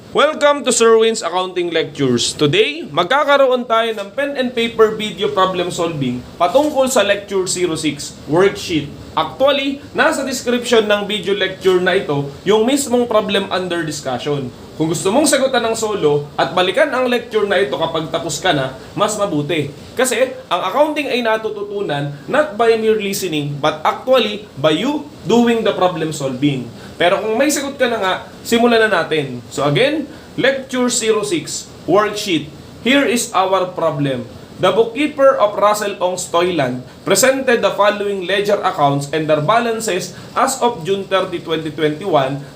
Welcome to Sir Win's Accounting Lectures. Today, magkakaroon tayo ng pen and paper video problem solving patungkol sa Lecture 06, Worksheet. Actually, nasa description ng video lecture na ito yung mismong problem under discussion. Kung gusto mong sagutan ng solo at balikan ang lecture na ito kapag tapos ka na, mas mabuti. Kasi ang accounting ay natututunan not by mere listening but actually by you doing the problem solving. Pero kung may sagot ka na nga, simulan na natin. So again, Lecture 06, Worksheet. Here is our problem. The bookkeeper of Russell Ong's Toyland presented the following ledger accounts and their balances as of June 30, 2021,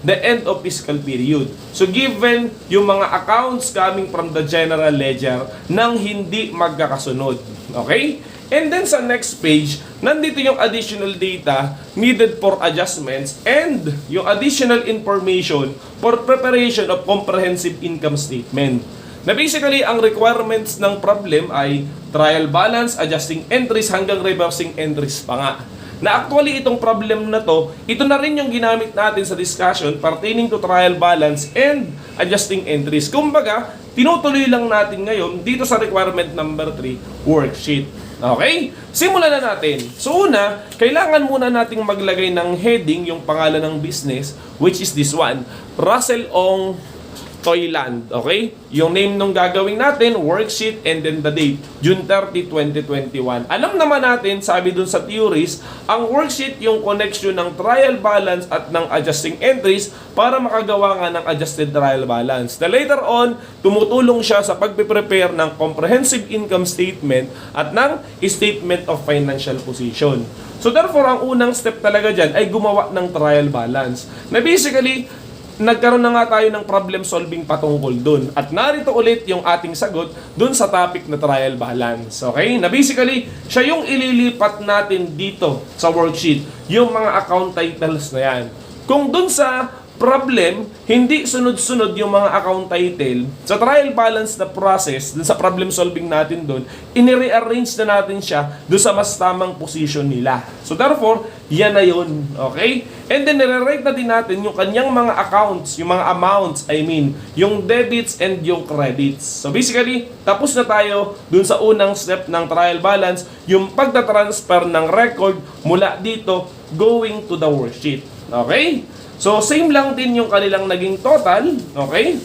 the end of fiscal period. So given yung mga accounts coming from the general ledger nang hindi magkakasunod. Okay? And then sa next page, nandito yung additional data needed for adjustments and yung additional information for preparation of comprehensive income statement. Na basically, ang requirements ng problem ay trial balance, adjusting entries, hanggang reversing entries pa nga. Na actually, itong problem na to, ito na rin yung ginamit natin sa discussion pertaining to trial balance and adjusting entries. Kumbaga, tinutuloy lang natin ngayon dito sa requirement number 3, worksheet. Okay? Simulan na natin. So una, kailangan muna nating maglagay ng heading yung pangalan ng business, which is this one, Russell Ong Toyland. Okay? Yung name nung gagawin natin, worksheet, and then the date, June 30, 2021. Alam naman natin, sabi dun sa theories, ang worksheet yung connection ng trial balance at ng adjusting entries para makagawa nga ng adjusted trial balance. Na later on, tumutulong siya sa pagpe-prepare ng comprehensive income statement at ng statement of financial position. So therefore, ang unang step talaga dyan ay gumawa ng trial balance. Na basically, nagkaroon na nga tayo ng problem solving patungkol dun. At narito ulit yung ating sagot dun sa topic na trial balance. Okay? Na basically, siya yung ililipat natin dito sa worksheet. Yung mga account titles na yan. Kung dun sa problem, hindi sunod-sunod yung mga account title, sa trial balance na process, dun sa problem solving natin dun, ini-rearrange na natin siya dun sa mas tamang position nila. So therefore, yan na yun. Okay? And then, nire-rate na din natin yung kanyang mga accounts, yung mga amounts, yung debits and yung credits. So basically, tapos na tayo dun sa unang step ng trial balance, yung pagta-transfer ng record mula dito going to the worksheet. Okay? So, same lang din yung kanilang naging total, okay?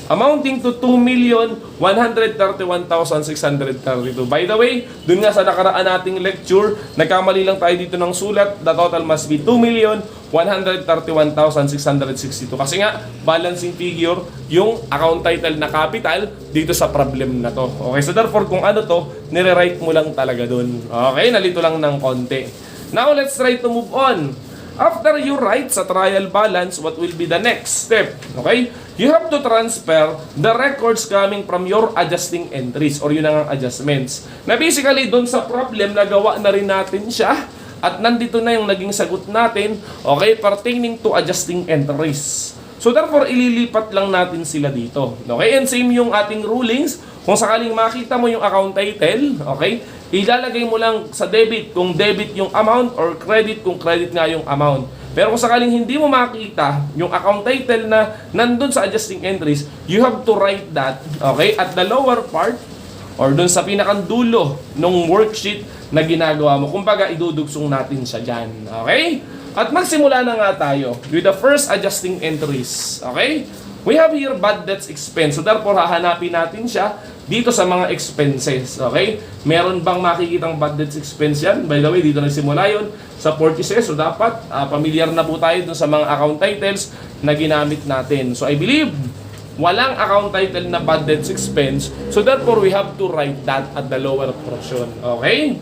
Amounting to 2,131,632. By the way, dun nga sa nakaraan nating lecture, nagkamali lang tayo dito ng sulat. The total must be 2,131,662. Kasi nga, balancing figure, yung account title na capital dito sa problem na to. Okay, so therefore, kung ano to, nire-write mo lang talaga dun. Okay, nalito lang ng konti. Now, let's try to move on. After you write sa trial balance, what will be the next step? Okay? You have to transfer the records coming from your adjusting entries or yun ang adjustments. Na basically, doon sa problem, nagawa na rin natin siya at nandito na yung naging sagot natin, okay, pertaining to adjusting entries. So therefore, ililipat lang natin sila dito. Okay? And same yung ating rulings. Kung sakaling makita mo yung account title, okay, ilalagay mo lang sa debit kung debit yung amount or credit kung credit nga yung amount. Pero kung sakaling hindi mo makita yung account title na nandun sa adjusting entries, you have to write that, okay, at the lower part or dun sa pinakandulo ng worksheet na ginagawa mo. Kumbaga, idudugsong natin siya dyan. Okay? At magsimula na nga tayo with the first adjusting entries. Okay? We have here bad debts expense. So therefore, hahanapin natin siya dito sa mga expenses. Okay? Meron bang makikitang bad debts expense yan? By the way, dito nagsimula yun sa purchases. So dapat, familiar na po tayo dun sa mga account titles na ginamit natin. So I believe, walang account title na bad debts expense. So therefore, we have to write that at the lower portion. Okay?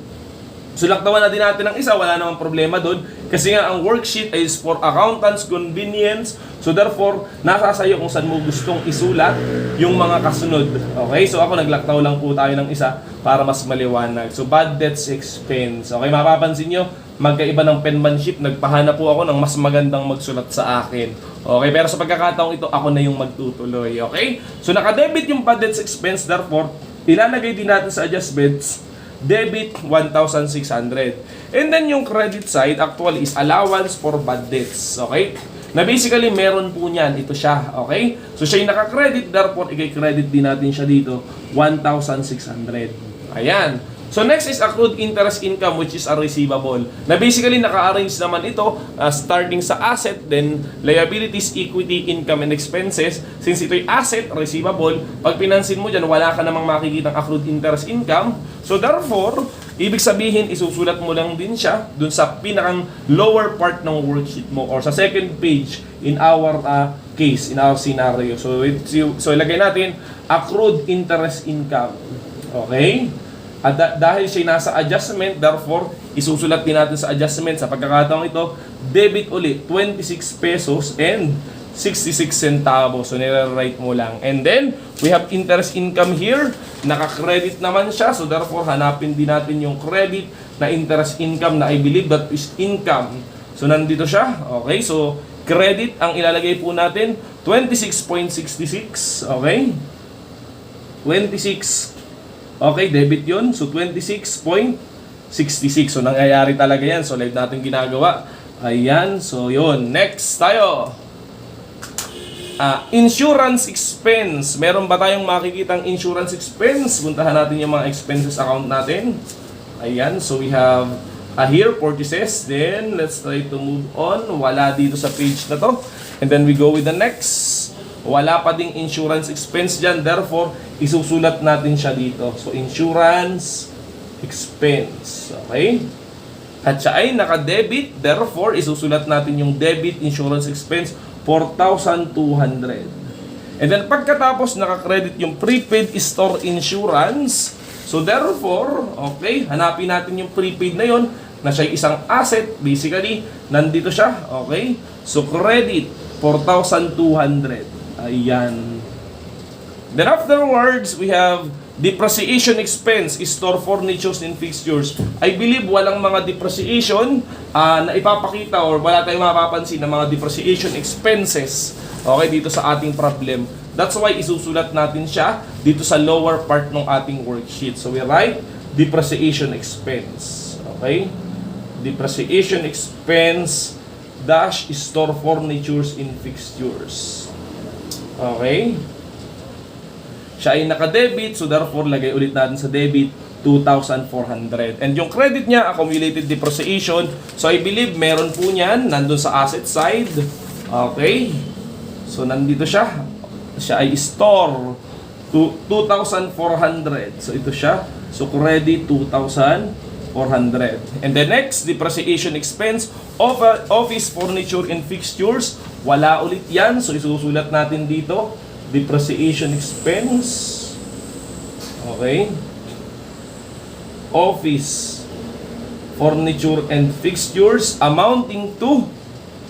Sulaktawan na din natin ng isa, wala namang problema doon. Kasi nga, ang worksheet is for accountants' convenience. So therefore, nasa sayo kung saan mo gustong isulat yung mga kasunod. Okay? So ako, naglaktaw lang po tayo ng isa para mas maliwanag. So, bad debts expense. Okay, mapapansin nyo, magkaiba ng penmanship. Nagpahanap po ako ng mas magandang magsulat sa akin. Okay, pero sa pagkakataong ito, ako na yung magtutuloy. Okay? So, nakadebit yung bad debts expense. Therefore, ilalagay din natin sa adjustments debit 1,600. And then yung credit side actually is allowance for bad debts. Okay? na basically meron po niyan, ito siya, okay? So siya yung naka-credit, therefore i-credit din natin siya dito, 1,600. Ayan. So next is accrued interest income, which is a receivable. Na basically naka-arrange naman ito starting sa asset, then liabilities, equity, income, and expenses. Since ito'y asset, receivable, pag pinansin mo dyan, wala ka namang makikitang accrued interest income. So therefore, ibig sabihin, isusulat mo lang din siya dun sa pinakang lower part ng worksheet mo or sa second page in our case, in our scenario. So ilagay natin, accrued interest income. Okay? At dahil siya nasa adjustment, therefore, isusulat din natin sa adjustment. Sa pagkakataong ito, debit ulit, 26 pesos and 66 centavos. So, nire-write mo lang. And then, we have interest income here. Naka-credit naman siya. So, therefore, hanapin din natin yung credit na interest income na I believe that is income. So, nandito siya. Okay, so, credit, ang ilalagay po natin, 26.66. Okay? 26. Okay, debit yun. So, 26.66. So, nangyayari talaga yan. So, live natin ginagawa. Ayan. So, yun. Next tayo. Insurance expense. Meron ba tayong makikitang insurance expense? Puntahan natin yung mga expenses account natin. Ayan. So, we have here, purchases. Then, let's try to move on. Wala dito sa page na to. And then, we go with the next. Wala pa ding insurance expense dyan. Therefore, isusulat natin siya dito. So, insurance expense. Okay? At siya ay naka-debit. Therefore, isusulat natin yung debit insurance expense 4,200. And then, pagkatapos naka-credit yung prepaid store insurance. So, therefore, okay, hanapin natin yung prepaid na yon na siya isang asset. Basically, nandito siya. Okay? So, credit 4,200. Ayan. Then afterwards, we have depreciation expense, store furnitures and fixtures. I believe walang mga depreciation na ipapakita or wala tayong mapapansin na mga depreciation expenses okay dito sa ating problem. That's why isusulat natin siya dito sa lower part ng ating worksheet. So we write depreciation expense. Okay? Depreciation expense dash store furnitures and fixtures. Okay? Siya ay naka-debit, so therefore, lagay ulit natin sa debit, 2,400. And yung credit niya, accumulated depreciation, so I believe meron po niyan, nandun sa asset side. Okay? So, nandito siya. Siya ay store, 2,400. So, ito siya. So, credit, 2,400. And the next, depreciation expense, office furniture and fixtures, wala ulit yan. So, isusulat natin dito, depreciation expense. Okay. Office furniture and fixtures amounting to,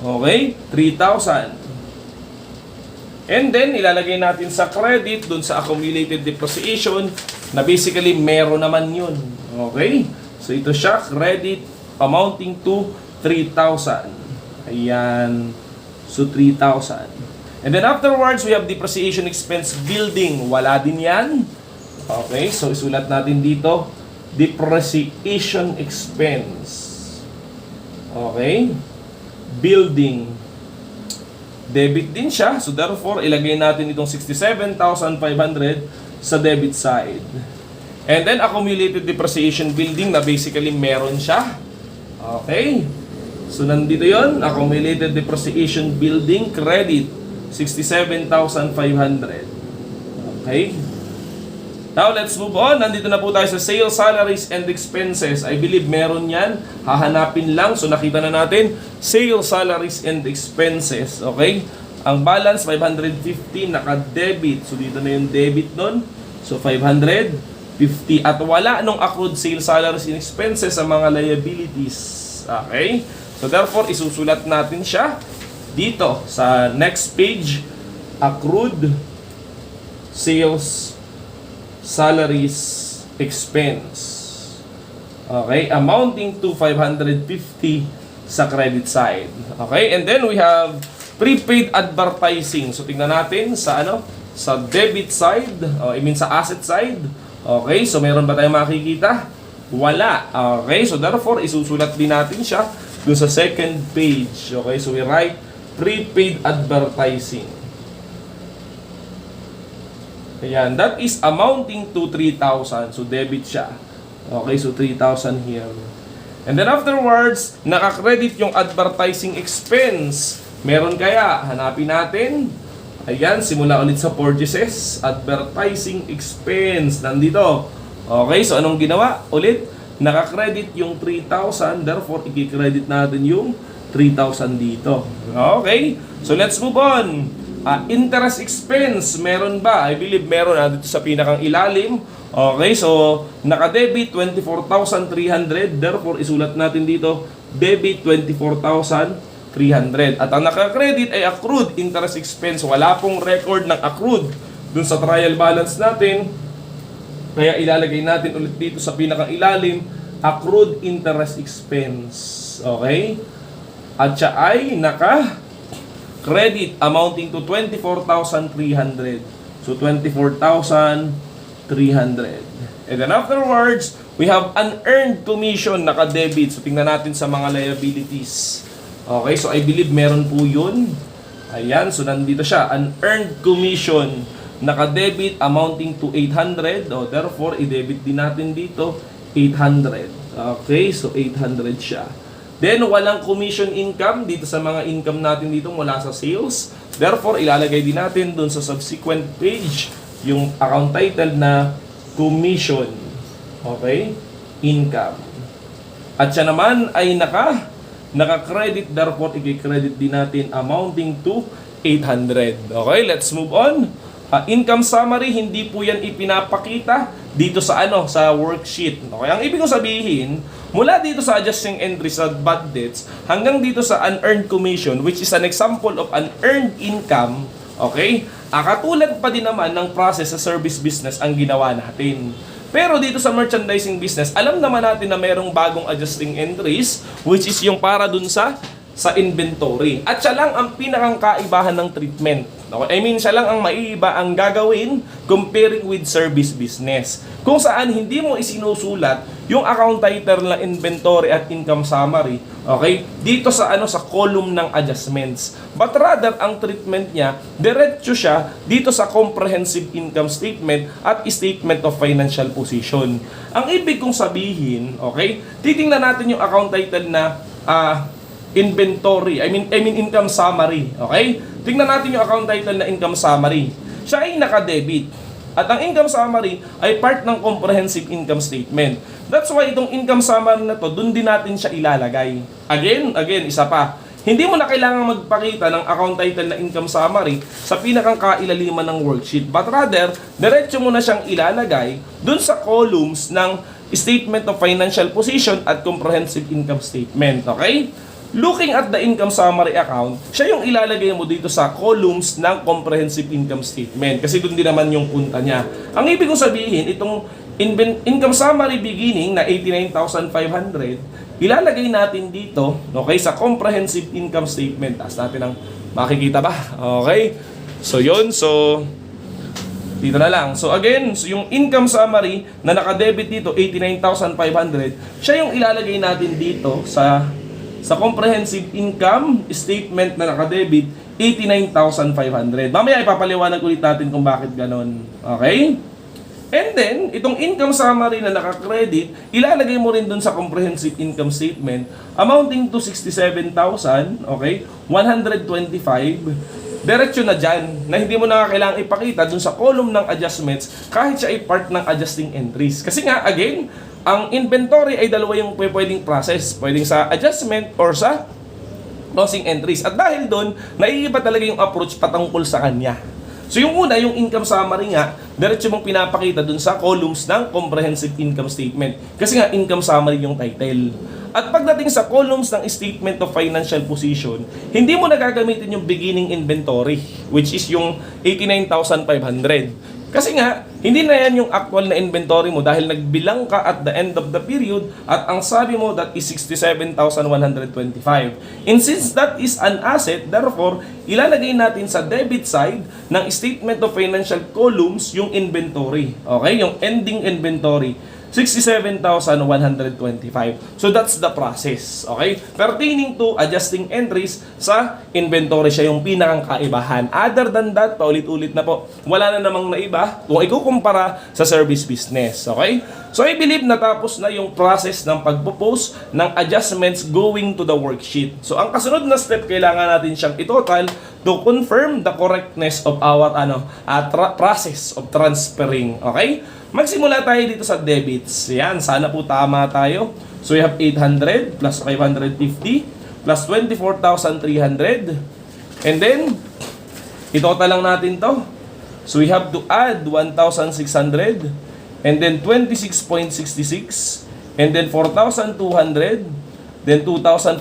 okay, 3,000. And then, ilalagay natin sa credit, dun sa accumulated depreciation, na basically, meron naman yun. Okay. So, ito siya, credit amounting to 3,000. Ayan. So, 3,000. And then afterwards, we have depreciation expense building. Wala din yan. Okay, so isulat natin dito, depreciation expense. Okay. Building. Debit din siya. So therefore, ilagay natin itong 67,500 sa debit side. And then accumulated depreciation building na basically meron siya. Okay. So, nandito yon, accumulated depreciation building credit, 67,500. Okay? Now, let's move on. Nandito na po tayo sa sales, salaries, and expenses. I believe meron yan. Hahanapin lang. So, nakita na natin, sales, salaries, and expenses. Okay? Ang balance, 550, naka-debit. So, dito na yung debit nun. So, 550. At wala nung accrued sales, salaries, and expenses sa mga liabilities. Okay? So therefore, isusulat natin siya dito sa next page, accrued sales, salaries, expense. Okay, amounting to 550 sa credit side. Okay, and then we have prepaid advertising. So tingnan natin sa sa debit side, sa asset side. Okay, so meron ba tayong makikita? Wala. Okay, so therefore, isusulat din natin siya dun sa second page. Okay, so we write prepaid advertising. Ayan, that is amounting to 3,000. So, debit siya. Okay, so 3,000 here. And then afterwards, naka-credit yung advertising expense. Meron kaya? Hanapin natin. Ayan, simula ulit sa purchases. Advertising expense. Nandito. Okay, so anong ginawa? Ulit, naka-credit yung 3,000. Therefore, i-credit natin yung 3,000 dito. Okay, so let's move on. Interest expense, meron ba? I believe meron dito sa pinakang ilalim. Okay, so naka-debit 24,300. Therefore, isulat natin dito, debit 24,300. At ang naka-credit ay accrued interest expense. Wala pong record ng accrued dun sa trial balance natin. Kaya ilalagay natin ulit dito sa pinakang ilalim, accrued interest expense. Okay? At siya ay naka-credit amounting to 24,300. So, 24,300. And then afterwards, we have unearned commission naka-debit. So, tingnan natin sa mga liabilities. Okay, so I believe meron po yun. Ayan, so nandito siya. Unearned commission naka-debit amounting to 800. Therefore, i-debit din natin dito 800. Okay, so 800 siya. Then, walang commission income dito sa mga income natin dito mula sa sales. Therefore, ilalagay din natin dun sa subsequent page yung account title na commission. Okay? Income. At siya naman ay naka-credit. Therefore, i-credit din natin amounting to 800. Okay? Let's move on. Income summary, hindi po yan ipinapakita dito sa sa worksheet. Okay? Ang ibig kong sabihin, mula dito sa adjusting entries at bad debts hanggang dito sa unearned commission, which is an example of unearned income, okay? Katulad pa din naman ng process sa service business ang ginawa natin. Pero dito sa merchandising business, alam naman natin na mayroong bagong adjusting entries, which is yung para dun sa inventory. At siya lang ang pinakang kaibahan ng treatment. Okay? I mean, siya lang ang maiiba ang gagawin comparing with service business. Kung saan hindi mo isinusulat yung account title na inventory at income summary, okay? Dito sa sa column ng adjustments. But rather, ang treatment niya, diretso siya dito sa comprehensive income statement at statement of financial position. Ang ibig kong sabihin, okay? Titingnan natin yung account title na inventory, I mean income summary, okay? Tingnan natin yung account title na income summary. Siya ay naka-debit. At ang income summary ay part ng comprehensive income statement. That's why itong income summary na to, dun din natin siya ilalagay. Again, isa pa. Hindi mo na kailangan magpakita ng account title na income summary sa pinakang kailaliman ng worksheet. But rather, diretso mo na siyang ilalagay dun sa columns ng statement of financial position at comprehensive income statement. Okay? Looking at the income summary account, siya yung ilalagay mo dito sa columns ng comprehensive income statement. Kasi doon din naman yung punta niya. Ang ibig kong sabihin, itong income summary beginning na 89,500, ilalagay natin dito, okay, sa comprehensive income statement. Taas natin ang makikita ba? Okay? So, yun. So, dito na lang. So, again, so yung income summary na nakadebit dito, 89,500, siya yung ilalagay natin dito sa comprehensive income statement na nakadebit, 89,500. Mamaya ipapaliwanag ulit natin kung bakit ganon. Okay? And then, itong income summary na nakakredit, ilalagay mo rin dun sa comprehensive income statement, amounting to 67,000, okay, 125. Diretso na dyan, na hindi mo na kailangang ipakita dun sa column ng adjustments kahit siya ay part ng adjusting entries. Kasi nga, again, ang inventory ay dalawa yung pwedeng process. Pwedeng sa adjustment or sa closing entries. At dahil doon, naiiba talaga yung approach patungkol sa kanya. So yung una, yung income summary nga, diretso mong pinapakita dun sa columns ng comprehensive income statement. Kasi nga, income summary yung title. At pagdating sa columns ng statement of financial position, hindi mo na gagamitin yung beginning inventory, which is yung 89,500. Kasi nga, hindi na yan yung actual na inventory mo dahil nagbilang ka at the end of the period at ang sabi mo that is 67,125. And since that is an asset, therefore, ilalagay natin sa debit side ng statement of financial columns yung inventory. Okay? Yung ending inventory. 67,125. So that's the process, okay? Pertaining to adjusting entries sa inventory, siya yung pinakang kaibahan. Other than that, paulit-ulit na po, wala na namang naiba kung ikukumpara sa service business, okay? So I believe natapos na yung process ng pagpo-post ng adjustments going to the worksheet. So ang kasunod na step, kailangan natin siyang itotal to confirm the correctness of our process of transferring, okay? Magsimula tayo dito sa debits. Yan, sana po tama tayo. So we have 800 plus 550 plus 24,300. And then, itotal lang natin to. So we have to add 1,600 and then 26.66 and then 4,200 then 2,400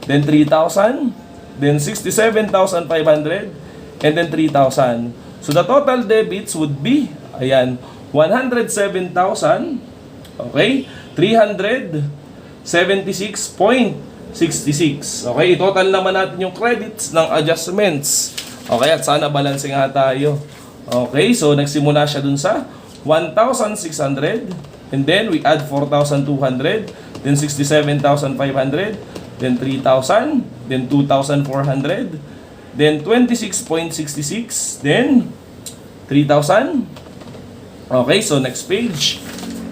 then 3,000 then 67,500 and then 3,000. So the total debits would be, ayan, 107,000, okay, 376.66. Okay, total naman natin yung credits ng adjustments. Okay, at sana balancing nga tayo. Okay, so nagsimula siya dun sa 1,600 and then we add 4,200, then 67,500, then 3,000, then 2,400, then 26.66, then 3,000. Okay, so next page.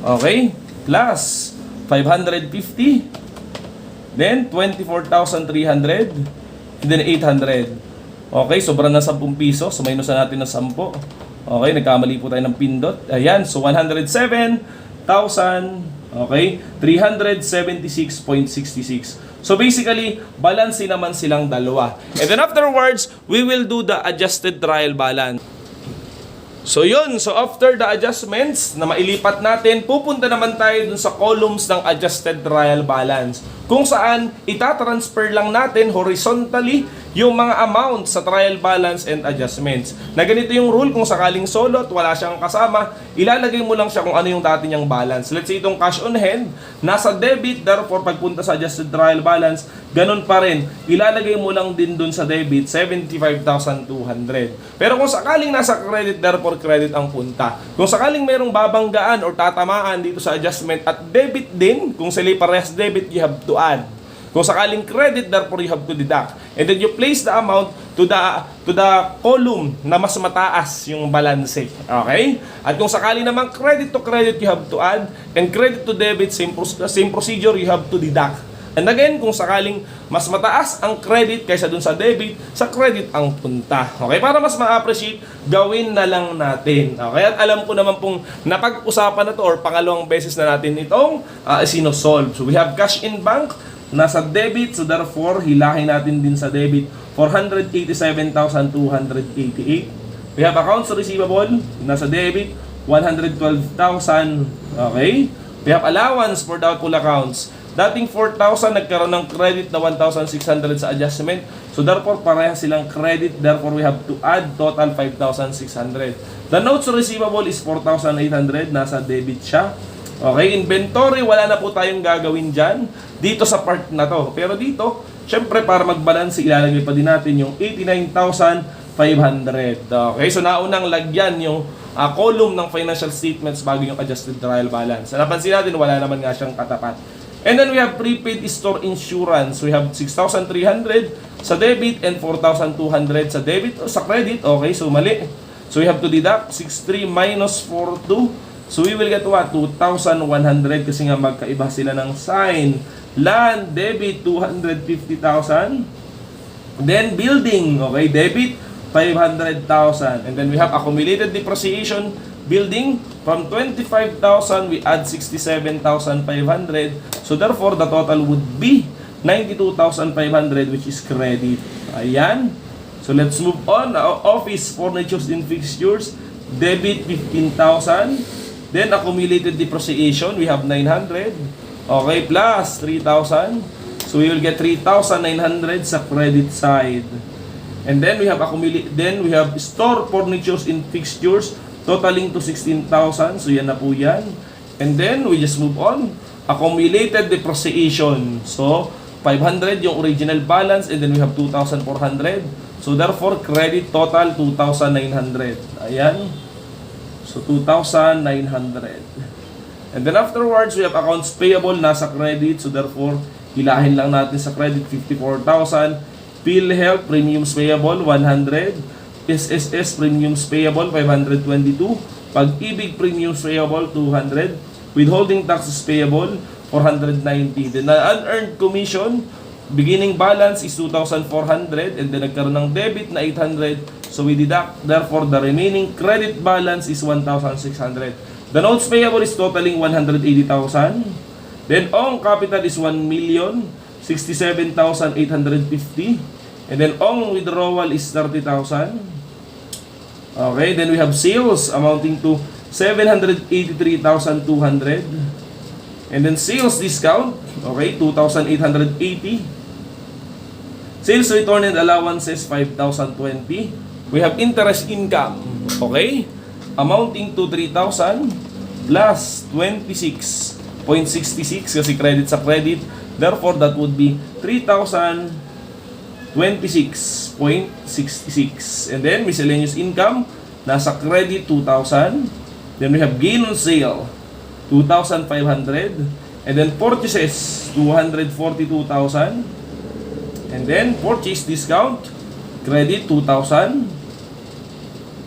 Okay, plus 550, then 24,300, and then 800. Okay, sobra na 10 piso. So minus na natin ng 10. Okay, nagkamali po tayo ng pindot. Ayan, so 107,000, okay, 376.66. So basically, balance naman silang dalawa. And then afterwards, we will do the adjusted trial balance. So yun, so after the adjustments na mailipat natin, pupunta naman tayo dun sa columns ng adjusted trial balance, kung saan itatransfer lang natin horizontally yung mga amount sa trial balance and adjustments. Na ganito yung rule, kung sakaling solo at wala siyang kasama, ilalagay mo lang siya kung ano yung dati niyang balance. Let's say itong cash on hand, nasa debit, therefore pagpunta sa adjusted trial balance, ganun pa rin. Ilalagay mo lang din dun sa debit, 75,200. Pero kung sakaling nasa credit, therefore credit ang punta. Kung sakaling mayroong babanggaan or tatamaan dito sa adjustment at debit din, kung sila parehas debit, you have to add. Kung sakaling credit, therefore you have to deduct. And then you place the amount to the column na mas mataas yung balance. Okay? At kung sakaling naman credit to credit, you have to add. And credit to debit, same procedure, you have to deduct. And again, kung sakaling mas mataas ang credit kaysa dun sa debit, sa credit ang punta. Okay? Para mas ma-appreciate, gawin na lang natin. Okay? At alam ko naman pong napag-usapan na to or pangalawang beses na natin itong sinosolve. So we have cash in bank, nasa debit, so therefore, hilahin natin din sa debit, 487,288. We have accounts receivable, nasa debit, 112,000. Okay? We have allowance for doubtful accounts. Dating 4,000, nagkaroon ng credit na 1,600 sa adjustment. So therefore, pareha silang credit. Therefore, we have to add total 5,600. The notes receivable is 4,800. Nasa debit siya. Okay, inventory, wala na po tayong gagawin dyan dito sa part na to. Pero dito, syempre para mag-balance, ilalagay pa din natin yung 89,500. Okay, so naunang lagyan yung column ng financial statements bago yung adjusted trial balance. Napansin natin, wala naman nga siyang katapat. And then we have prepaid store insurance. We have 6,300 sa debit and 4,200 sa debit o sa credit. Okay, so mali. So we have to deduct 63 minus 42. So we will get what? 2,100 kasi nga magkaiba sila ng sign. Land, debit, 250,000. Then building, okay, debit, 500,000. And then we have accumulated depreciation, building, from 25,000, we add 67,500. So therefore, the total would be 92,500, which is credit. Ayan. So let's move on. Office, furnitures, and fixtures, debit, 15,000. Then accumulated depreciation, we have 900. Okay, plus 3,000. So we will get 3,900 sa credit side. And then we have store furnitures and fixtures totaling to 16,000. So yan na po yan. And then we just move on. Accumulated depreciation. So 500 yung original balance and then we have 2,400. So therefore credit total 2,900. Ayan. So 2,900. And then afterwards, we have accounts payable, nasa credit. So therefore, hilahin lang natin sa credit, 54,000. PhilHealth, premiums payable, 100. SSS, premiums payable, 522. Pag-ibig, premiums payable, 200. Withholding taxes payable, 490. Then, unearned commission, beginning balance is 2,400. And then, nagkaroon ng debit na 800. So, we deduct. Therefore, the remaining credit balance is 1,600. The notes payable is totaling 180,000. Then, on capital is 1,067,850. And then, on withdrawal is 30,000. Okay, then we have sales amounting to 783,200. And then, sales discount, okay, 2,880. Sales return and allowances, 5,020. We have interest income, okay, amounting to 3,000 plus 26.66 kasi credit sa credit. Therefore, that would be 3,026.66. And then, miscellaneous income, nasa credit, 2,000. Then, we have gain on sale, 2,500. And then, purchases, 242,000. And then, purchase discount, credit, 2,000.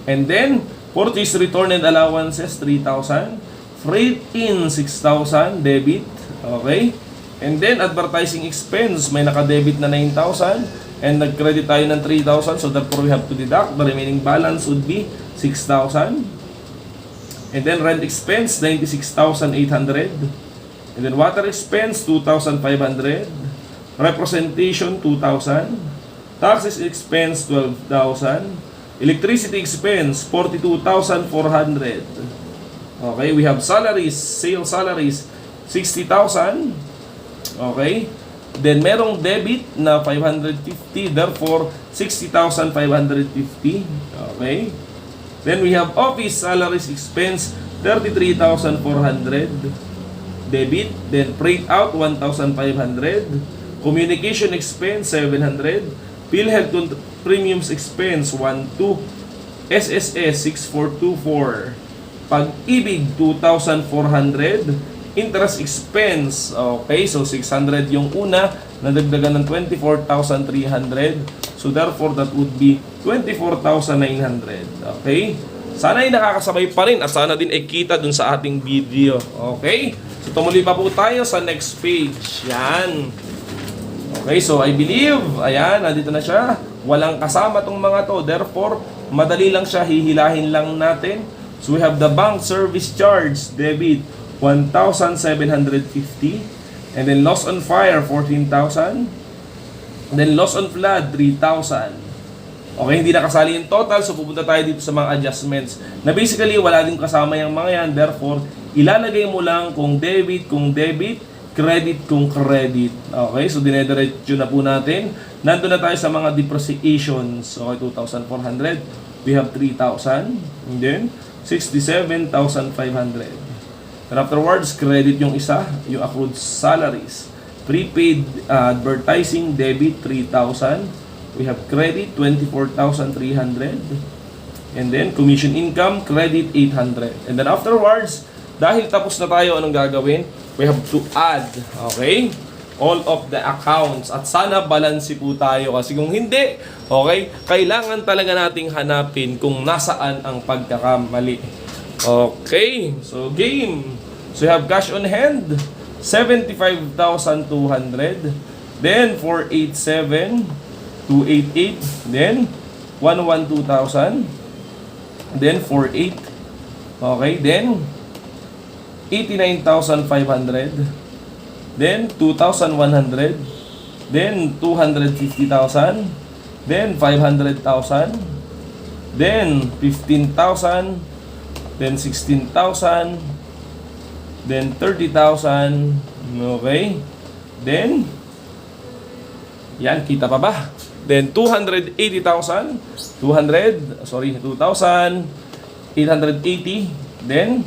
And then, purchase return and allowances, 3,000. Freight in, 6,000. Debit. Okay. And then, advertising expense, may naka-debit na 9,000. And nag-credit tayo ng 3,000. So, therefore, we have to deduct. The remaining balance would be 6,000. And then, rent expense, 96,800. And then, water expense, 2,500. Representation, 2,000. Taxes expense, 12,000. Electricity expense, 42,400. Okay, we have salaries, sales salaries, 60,000. Okay, then merong debit na 550, therefore 60,550. Okay, then we have office salaries expense, 33,400. Debit, then freight out, 1,500. Communication expense, 700. PhilHealth premiums expense, 12. SSS, 6424. Pag-ibig, 2,400. Interest expense, okay, so 600 yung una, nadagdagan ng 24,300. So therefore, that would be 24,900. Okay? Sana ay nakakasabay pa rin at sana din ay kita dun sa ating video. Okay? So tumuli pa po tayo sa next page. Yan. Okay, so I believe, ayan, nandito na siya. Walang kasama tong mga to. Therefore, madali lang siya, hihilahin lang natin. So we have the bank service charge, debit, 1,750. And then loss on fire, 14,000. And then loss on flood, 3,000. Okay, hindi nakasali yung total. So pupunta tayo dito sa mga adjustments. Na basically, wala din kasama yung mga yan. Therefore, ilalagay mo lang kung debit, credit kung credit. Okay, so dinediretso na po natin. Nandun na tayo sa mga depreciations. Okay, 2,400. We have 3,000. And then, 67,500. And afterwards, credit yung isa, yung accrued salaries. Prepaid advertising, debit, 3,000. We have credit, 24,300. And then, commission income, credit, 800. And then afterwards, dahil tapos na tayo, anong gagawin? We have to add, okay, all of the accounts. At sana balanse po tayo. Kasi kung hindi, okay, kailangan talaga nating hanapin kung nasaan ang pagkakamali. Okay, so game. So you have cash on hand, 75,200. Then 487, 288. Then 112,000. Then 48. Okay, then 89,500. Then 2,100. Then 250,000. Then 500,000. Then 15,000. Then 16,000. Then 30,000. Okay. Then yan, kita pa ba? Then 280,000. 2,880. Then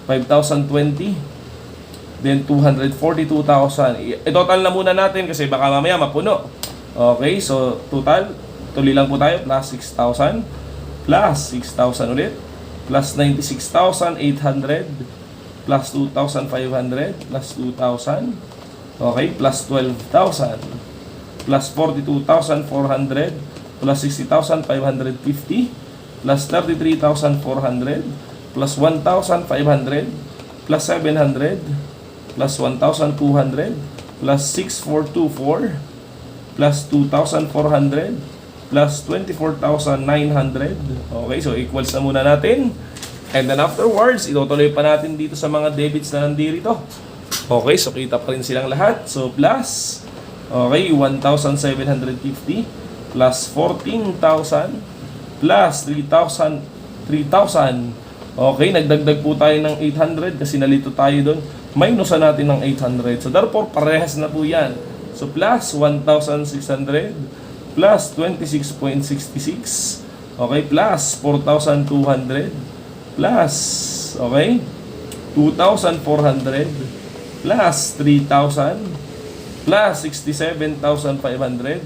5,020. Then 242,000. I-total na muna natin kasi baka mamaya mapuno. Okay, so total, tuloy lang po tayo, plus 6,000. Plus 6,000 ulit. Plus 96,800. plus 2,500, plus 2,000, okay, plus 12,000, plus 42,400, plus 60,550, plus 33,400, plus 1,500, plus 700, plus 1,200, plus 6,424, plus 2,400, plus 24,900. Okay, so equals na muna natin. And then afterwards, itutuloy pa natin dito sa mga debits na nandito. Okay, so kita pa rin silang lahat. So plus, okay, 1,750, plus 14,000, plus 3,000. Okay, nagdagdag po tayo ng 800 kasi nalito tayo doon. Minusan natin ng 800. So therefore, parehas na po yan. So plus 1,600, plus 26.66, okay, plus 4,200, plus, okay, 2,400, plus 3,000, plus 67,500,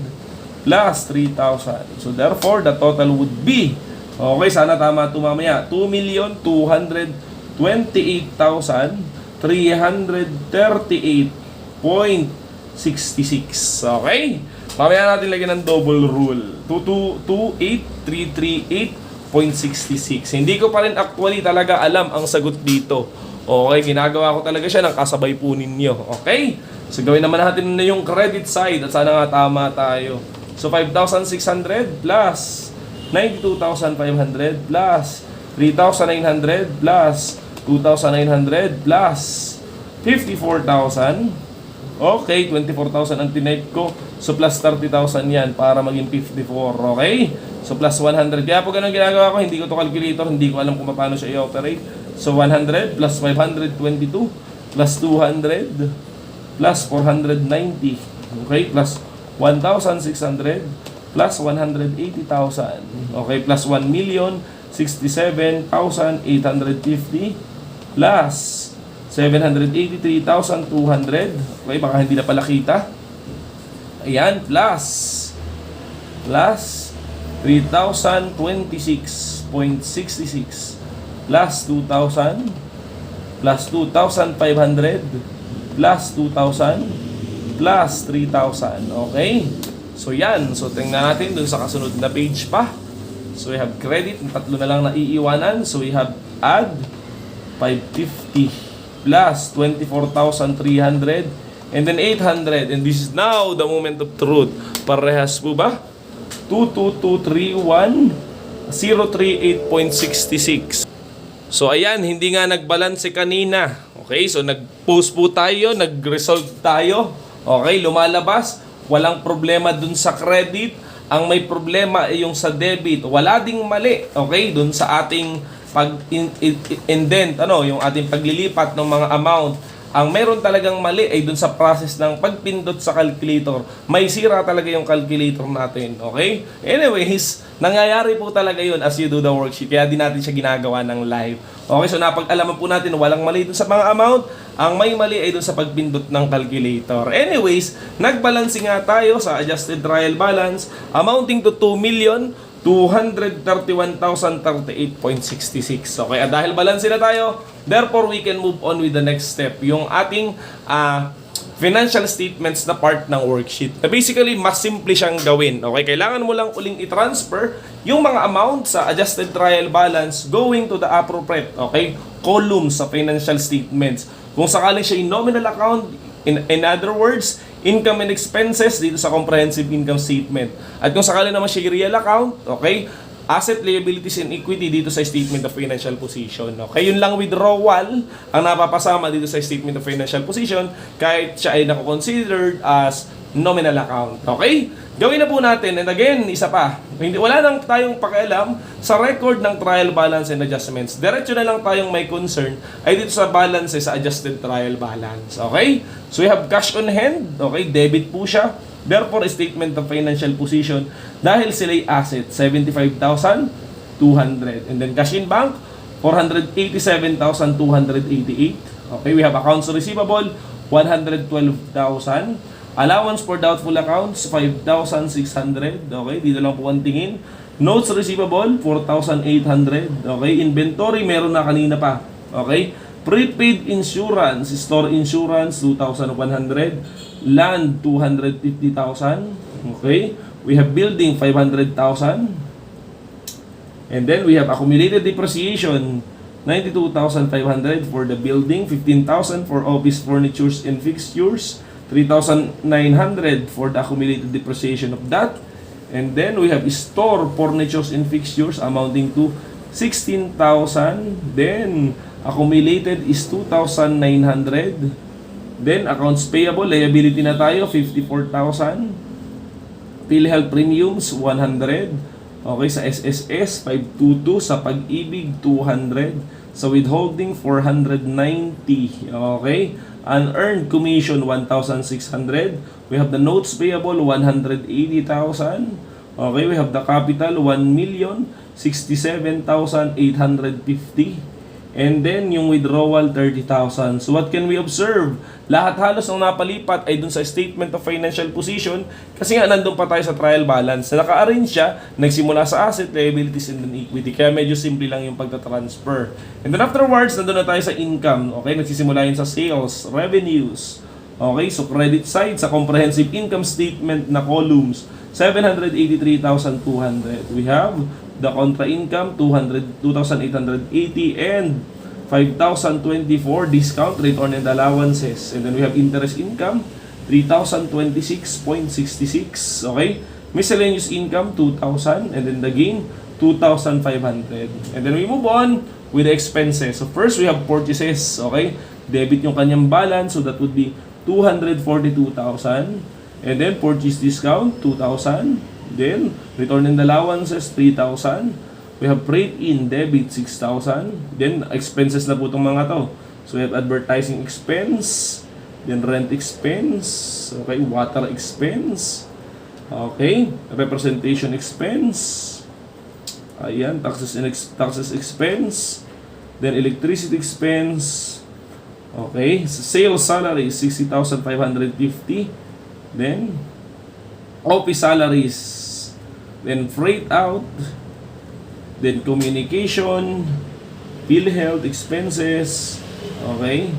plus 3,000. So therefore, the total would be, okay, sana tama ito mamaya, 2,228,338.66. Okay? Mamaya natin lagyan ng double rule. 228,338.66. Hindi ko pa rin actually talaga alam ang sagot dito. Okay, ginagawa ko talaga siya ng kasabay po ninyo. Okay? So gawin naman natin na yung credit side at sana nga tama tayo. So 5,600 plus 92,500 plus 3,900 plus 2,900 plus 54,000. Okay, 24,000 ang tinype ko. So plus 30,000 yan para maging 54. Okay? So plus 100. Kaya po ganun ginagawa ko. Hindi ko to calculator. Hindi ko alam kung paano siya i-operate. So 100 plus 522 plus 200 plus 490. Okay? Plus 1,600 plus 180,000. Okay? Plus 1,067,850 plus 783,200. Okay, baka hindi na pala kita. Ayan, plus 3,026.66 plus 2,000 plus 2,500 plus 2,000 plus 3,000. Okay? So yan. So tingnan natin dun sa kasunod na page pa. So we have credit. Tatlo na lang na iiwanan. So we have add 550 plus 24,300 and then 800, and this is now the moment of truth. Parehas po ba? 22231,038.66. So ayan, hindi nga nagbalanse kanina. Okay, so nag-post po tayo, nag-resolve tayo. Okay, lumalabas, walang problema dun sa credit. Ang may problema ay yung sa debit. Wala ding mali, okay, dun sa ating pag-indent, yung ating paglilipat ng mga amount. Ang meron talagang mali ay dun sa process ng pagpindot sa calculator. May sira talaga yung calculator natin, okay? Anyways, nangyayari po talaga yun as you do the worksheet. Kaya din natin siya ginagawa ng live. Okay, so napag-alaman po natin walang mali dun sa mga amount. Ang may mali ay dun sa pagpindot ng calculator. Anyways, nagbalanse nga tayo sa adjusted trial balance amounting to 2,231,038.66. Okay, at dahil balanse na tayo, therefore we can move on with the next step. Yung ating financial statements na part ng worksheet. Basically, mas simple siyang gawin. Okay, kailangan mo lang uling i-transfer yung mga amount sa adjusted trial balance going to the appropriate, okay, column sa financial statements. Kung sakaling siya in nominal account, in other words, income and expenses dito sa comprehensive income statement. At kung sakali naman siya real account, okay, asset, liabilities, and equity dito sa statement of financial position. Okay, yun lang withdrawal ang napapasama dito sa statement of financial position kahit siya ay nako-considered as nominal account. Okay? Gawin na po natin. And again, isa pa. Wala nang tayong pakialam sa record ng trial balance and adjustments. Diretso na lang tayong may concern ay dito sa balance sa adjusted trial balance. Okay? So we have cash on hand. Okay? Debit po siya. Therefore, statement of financial position dahil sila'y asset, 75,200. And then cash in bank, 487,288. Okay? We have accounts receivable, 112,000. Allowance for doubtful accounts, 5,600. Okay, dito lang po ang tingin. Notes receivable, 4,800. Okay, inventory, meron na kanina pa. Okay, Prepaid insurance, store insurance, 2,100. Land, 250,000. Okay? We have building, 500,000. And then we have accumulated depreciation, 92,500 for the building, 15,000 for office furnitures and fixtures, 3,900 for the accumulated depreciation of that. And then we have store furnitures and fixtures amounting to 16,000. Then accumulated is 2,900. Then accounts payable, liability na tayo, 54,000. PhilHealth premiums, 100. Okay, sa SSS, 522. Sa Pag-ibig, 200. Sa withholding, 490. Okay. Unearned commission, 1,600. We have the notes payable, 180,000. Okay, we have the capital, 1,067,850. And then, yung withdrawal, 30,000. So, what can we observe? Lahat halos ng napalipat ay dun sa statement of financial position kasi nga nandun pa tayo sa trial balance. Na naka-arrange siya, nagsimula sa asset, liabilities, and then equity. Kaya medyo simple lang yung pagtatransfer. And then afterwards, nandun na tayo sa income. Okay, nagsisimula yun sa sales, revenues. Okay, so credit side sa comprehensive income statement na columns, 783,200. We have the contra income, 2,880 and 5,024 discount, return and allowances. And then we have interest income, 3,026.66. Okay? Miscellaneous income, 2,000. And then the gain, 2,500. And then we move on with the expenses. So first, we have purchases. Okay? Debit yung kanyang balance. So that would be 242,000. And then purchase discount, 2,000. Then, return and allowances, 3,000. We have freight in, debit, 6,000. Then, expenses na po itong mga to. So, we have advertising expense. Then, rent expense. Okay, water expense. Okay, representation expense. Ayan, taxes expense. Then, electricity expense. Okay, sales salary, 60,550. Then, office salaries, then freight out, then communication, PhilHealth expenses, okay?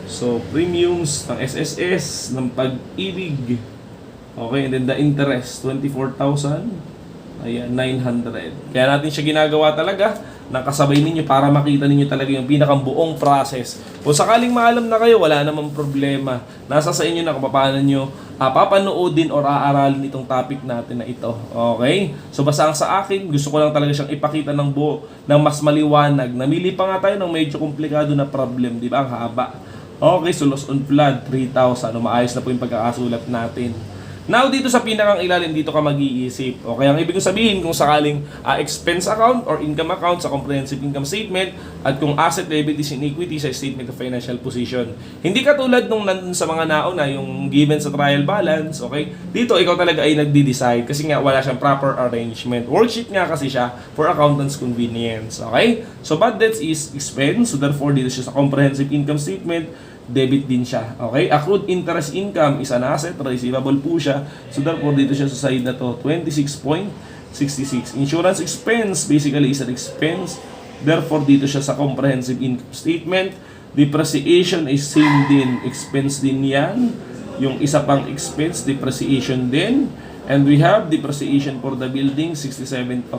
So, premiums ng SSS, ng Pag-ibig, okay? And then the interest, 24,000, ayan, 900. Kaya natin siya ginagawa talaga, nakasabay ninyo para makita ninyo talaga yung pinakang buong process. Kung sakaling maalam na kayo, wala namang problema. Nasa sa inyo na kung paano nyo papanoodin or aaralin itong topic natin na ito. Okay? So basta ang sa akin, gusto ko lang talaga siyang ipakita ng buo, ng mas maliwanag. Namili pa nga tayo ng medyo komplikado na problem, di ba? Ang haba. Okay, so loss on flood, 3,000. Maayos na po yung pagkakasulat natin. Now, dito sa pinakang ilalim, dito ka mag-iisip. Okay, ang ibig sabihin kung sakaling expense account or income account sa comprehensive income statement at kung asset, liabilities, and equity sa statement of financial position. Hindi katulad nung nandun sa mga nauna, yung given sa trial balance, okay? Dito, ikaw talaga ay nagde-decide kasi nga wala siyang proper arrangement. Worksheet nga kasi siya for accountant's convenience, okay? So, bad debts is expense, so therefore, dito siya sa comprehensive income statement, debit din siya. Okay? Accrued interest income is an asset, receivable po siya. So therefore, dito siya sa side na to, 26.66. Insurance expense, basically is an expense. Therefore, dito siya sa comprehensive income statement. Depreciation is same din. Expense din yan. Yung isa pang expense, depreciation din. And we have depreciation for the building, 67,500.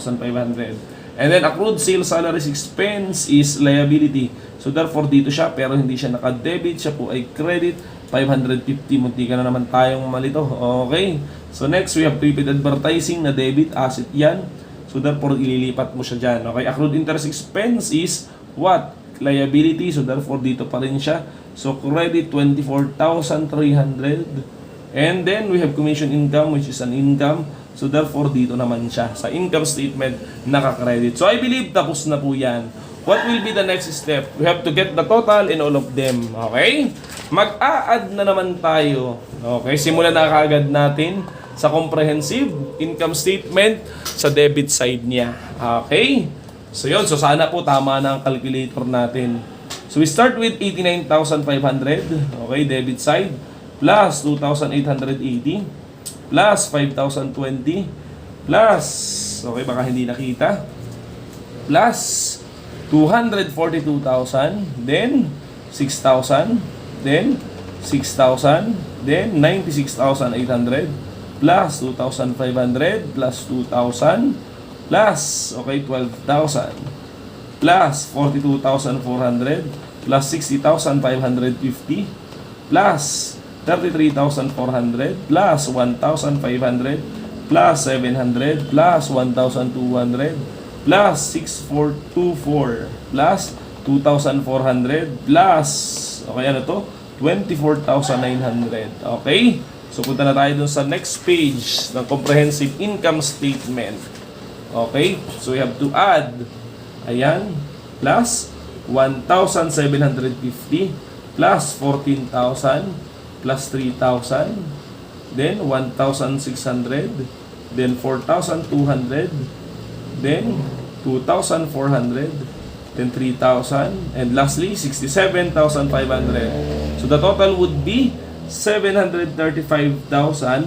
And then accrued sales salaries expense is liability. So therefore dito siya pero hindi siya naka-debit, siya po ay credit, 550. Munti ka na naman tayong malito. Okay. So next we have prepaid advertising na debit, asset yan. So therefore ililipat mo siya dyan. Okay. Accrued interest expense is what? Liability. So therefore dito pa rin siya. So credit 24,300. And then we have commission income which is an income. So therefore, dito naman siya. Sa income statement, naka-credit. So I believe tapos na po yan. What will be the next step? We have to get the total in all of them. Okay? Mag-a-add na naman tayo. Okay? Simulan na kaagad natin sa comprehensive income statement sa debit side niya. Okay? So yun. So sana po tama na ang calculator natin. So we start with 89,500. Okay? Debit side. Plus 2,880. Plus 5,020 plus, okay, baka hindi nakita, plus 242,000, then 6,000, then 6,000, then 96,800 plus 2,500 plus 2,000 plus, okay, 12,000 plus 42,400 plus 60,550 plus 33,400 plus 1,500 plus 700 plus 1,200 plus 6,424 plus 2,400 plus, okay, ano to? 24,900. Okay? So, punta na tayo dun sa next page ng comprehensive income statement. Okay? So, we have to add, ayan, plus 1,750 plus 14,000 plus 3,000, then 1,600, then 4,200, then 2,400, then 3,000, and lastly 67,500. So the total would be 735,624.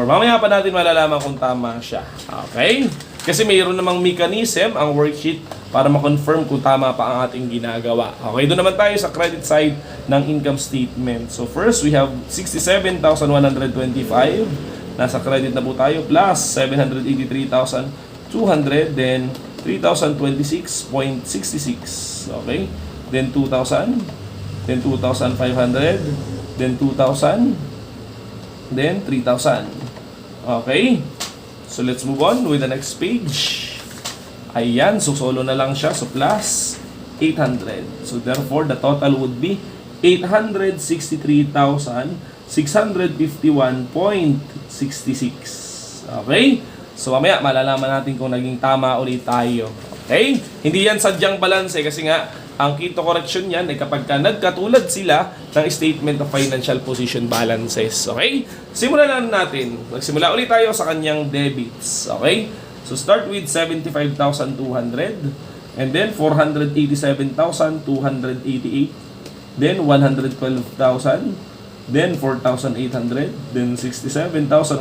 Mamaya pa natin malalaman kung tama siya. Okay? Kasi mayroon namang mechanism ang worksheet para ma-confirm kung tama pa ang ating ginagawa. Okay, doon naman tayo sa credit side ng income statement. So first, we have 67,125. Nasa credit na po tayo. Plus 783,200. Then 3,026.66. Okay. Then 2,000. Then 2,500. Then 2,000. Then 3,000. Okay. So let's move on with the next page. Ayan, so solo na lang siya. So plus 800. So therefore, the total would be 863,651.66. Okay? So mamaya malalaman natin kung naging tama ulit tayo. Okay? Hindi yan sadyang balance kasi nga ang keto correction yan ay kapag ka nagkatulad sila ng statement of financial position balances. Okay? Simulan na natin. Magsimula ulit tayo sa kanyang debits. Okay? So start with 75,200 and then 487,288, then 112,000, then 4,800, then 67,125,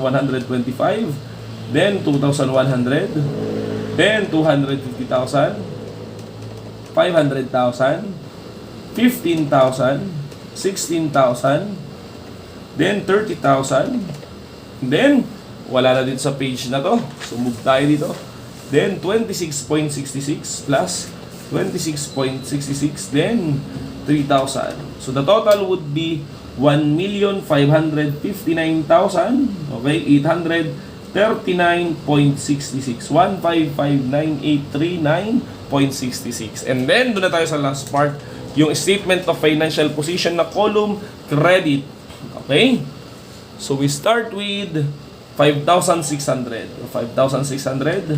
then 2,100, then 250,000, 500,000, 15,000, 16,000, then 30,000, then wala na dito sa page na to. So, move tayo dito. Then, 26.66 plus 26.66. Then, 3,000. So, the total would be 1,559,000. Okay, 839.66. 1559839.66. And then, doon na tayo sa last part. Yung statement of financial position na column, credit. Okay? So, we start with 5,600. 5,600.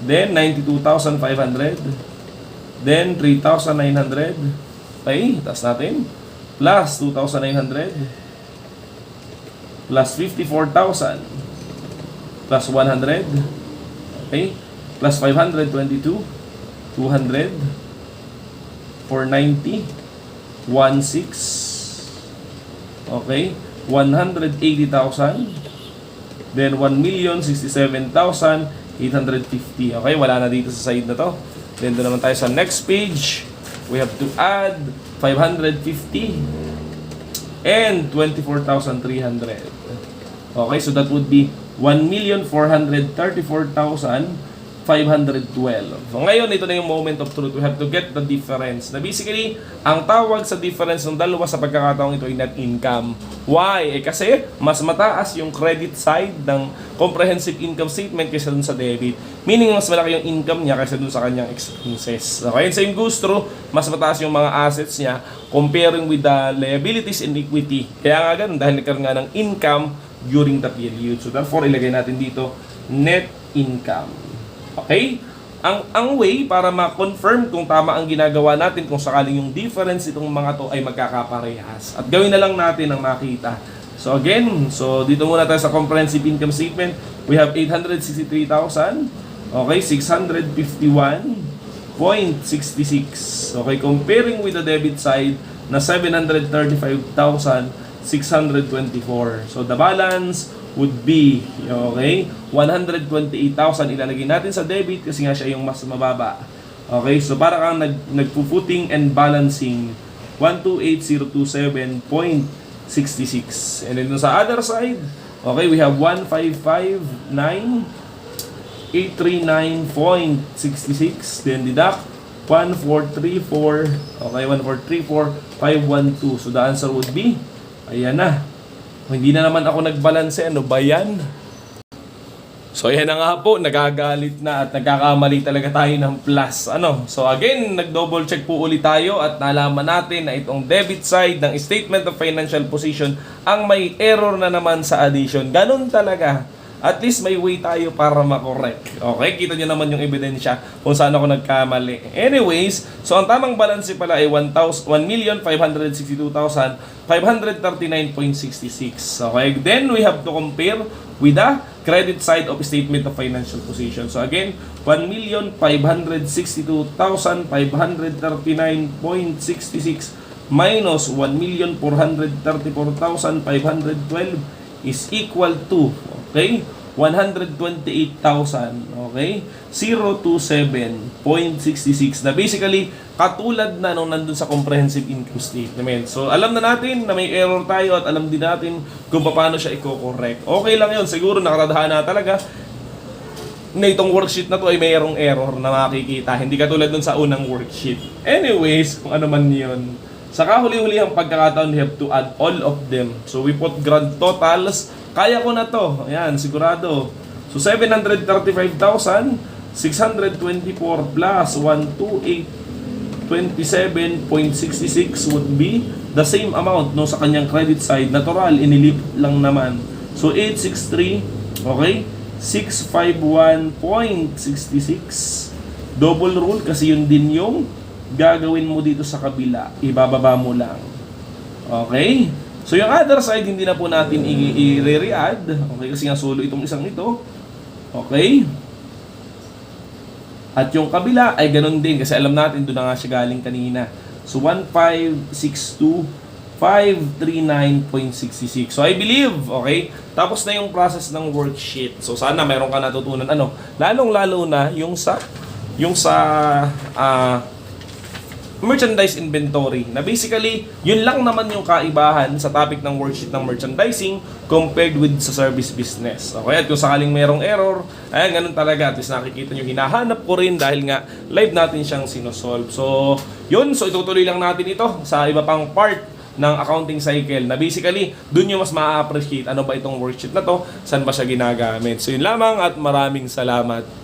Then, 92,500. Then, 3,900. Okay, taas natin. Plus 2,900. Plus 54,000. Plus 100. Okay. Plus 522. 200. 490. 16. Okay. 180,000. Then 1,067,850. Okay, wala na dito sa side na to. Then doon naman tayo sa next page. We have to add 550 and 24,300. Okay, so that would be 1,434,512. So ngayon, ito na yung moment of truth. We have to get the difference. Na basically, ang tawag sa difference ng dalawa sa pagkakataong ito ay net income. Why? Kasi mas mataas yung credit side ng comprehensive income statement kaysa dun sa debit. Meaning, mas malaki yung income niya kaysa dun sa kanyang expenses. Okay, and same goes true, mas mataas yung mga assets niya comparing with the liabilities and equity. Kaya nga ganun, dahil nagkaroon nga ng income during the period. So therefore, ilagay natin dito, net income. Okay? Ang way para ma-confirm kung tama ang ginagawa natin kung sakaling yung difference itong mga to ay magkakaparehas. At gawin na lang natin ang makita. So again, so dito muna tayo sa comprehensive income statement. We have 863,000. Okay, 651.66. Okay, comparing with the debit side na 735,624. So the balance would be, okay, 128,000 ilalagay natin sa debit kasi nga siya yung mas mababa. Okay, so para kang nagpo-putting and balancing 128027.66. And then sa other side, okay, we have 1559839.66. Then deduct 1434. Okay, 1434512. So the answer would be, ayan na. Hindi na naman ako nagbalanse. Ano ba yan? So yan na nga po, nagagalit na at nagkakamali talaga tayo ng plus. So again, nag-double check po ulit tayo at nalaman natin na itong debit side ng Statement of Financial Position ang may error na naman sa addition. Ganun talaga. At least may way tayo para makorek. Okay, kita nyo naman yung ebidensya kung saan ako nagkamali. Anyways, so ang tamang balance pala ay 1,562,539.66. Okay, then we have to compare with the credit side of Statement of Financial Position. So again, 1,562,539.66 minus 1,434,512 is equal to, okay, 128,000, okay, 027.66 na basically katulad na nung nandun sa comprehensive income statement. So alam na natin na may error tayo at alam din natin kung paano siya i-correct. Okay lang yun, siguro nakatadhana talaga na itong worksheet na to ay mayroong error na makikita, hindi katulad dun sa unang worksheet. Anyways, kung ano man yun, sa kahuli-huli ang pagkakataon, we have to add all of them. So we put grand totals. Kaya ko na to. Ayan, sigurado. So 735,624 plus 12827.66 would be the same amount no sa kanyang credit side. Natural, inilip lang naman. So 863, okay? 651.66. Double rule kasi yun din yung gagawin mo dito sa kabila, ibababa mo lang. Okay? So yung other side, hindi na po natin i-re-add. Okay? Kasi nga solo itong isang ito. Okay? At yung kabila ay ganun din. Kasi alam natin, doon na nga siya galing kanina. So 1,562,539.66. So I believe, okay? Tapos na yung process ng worksheet. So sana meron ka natutunan. Lalong-lalo na yung sa merchandise inventory, na basically, yun lang naman yung kaibahan sa topic ng worksheet ng merchandising compared with sa service business. Okay, at kung sakaling merong error, ayan, ganun talaga. At least nakikita nyo, hinahanap ko rin dahil nga live natin siyang sinosolve. So, yun. So, itutuloy lang natin ito sa iba pang part ng accounting cycle na basically, dun yung mas ma-appreciate ano ba itong worksheet na to, saan ba siya ginagamit. So, yun lamang at maraming salamat.